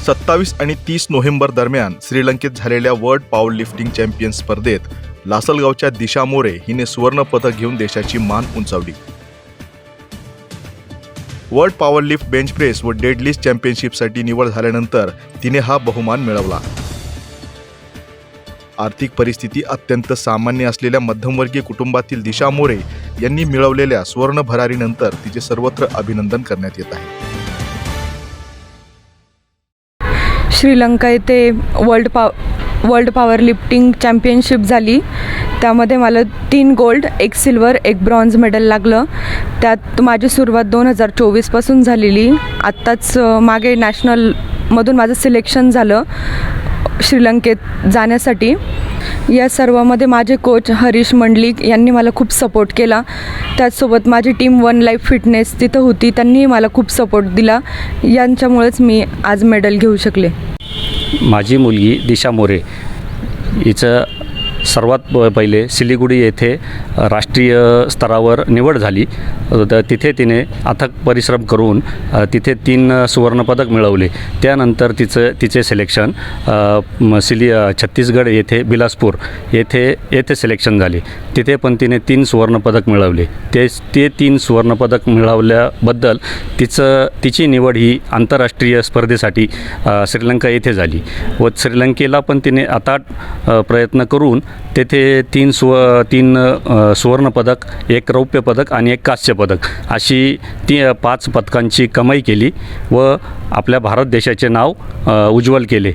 27 आणि 30 नोव्हेंबर दरम्यान श्रीलंकेत झालेल्या वर्ल्ड पॉवर लिफ्टिंग चॅम्पियन स्पर्धेत लासलगावच्या दिशा मोरे हिने सुवर्ण पदक घेऊन देशाची मान उंचावली. World power lift bench press व डेडलिफ्ट चॅम्पियनशिपसाठी निवड झाल्यानंतर तिने हा बहुमान मिळवला. आर्थिक परिस्थिती अत्यंत सामान्य असलेल्या मध्यमवर्गीय कुटुंबातील दिशा मोरे यांनी मिळवलेल्या सुवर्ण भरारीनंतर तिचे सर्वत्र अभिनंदन करण्यात येत आहे. श्रीलंका येथे वर्ल्ड पॉवर लिफ्टिंग चॅम्पियनशिप झाली. त्यामध्ये मला 3 गोल्ड, 1 सिल्वर, 1 ब्रॉन्झ मेडल लागलं. त्यात माझी सुरुवात 2024पासून झालेली. आत्ताच मागे नॅशनलमधून माझं सिलेक्शन झालं श्रीलंकेत जाण्यासाठी. या सर्वामध्ये माझे कोच हरीश मंडलिक यांनी मला खूप सपोर्ट केला. त्याचसोबत माझी टीम वन लाईफ फिटनेस तिथं होती, त्यांनी मला खूप सपोर्ट दिला. यांच्यामुळेच मी आज मेडल घेऊ शकले. माझी मुलगी दिशा मोरे हिचं सर्वात पहिले सिलिगुडी येथे राष्ट्रीय स्तरावर निवड झाली. तर तिथे तिने अथक परिश्रम करून तिथे 3 सुवर्णपदक मिळवले. त्यानंतर तिचे सिलेक्शन छत्तीसगड येथे बिलासपूर येथे सिलेक्शन झाले. तिथे पण तिने 3 सुवर्णपदक मिळवले. ते 3 सुवर्णपदक मिळवल्याबद्दल तिची निवड ही आंतरराष्ट्रीय स्पर्धेसाठी श्रीलंका येथे झाली व श्रीलंकेला पण तिने अथाट प्रयत्न करून तेथे 3 सुवर्णपदक, 1 रौप्य पदक आणि 1 कांस्य पदक अशी 5 पदकांची कमाई केली व आपल्या भारत देशाचे नाव उज्ज्वल केले.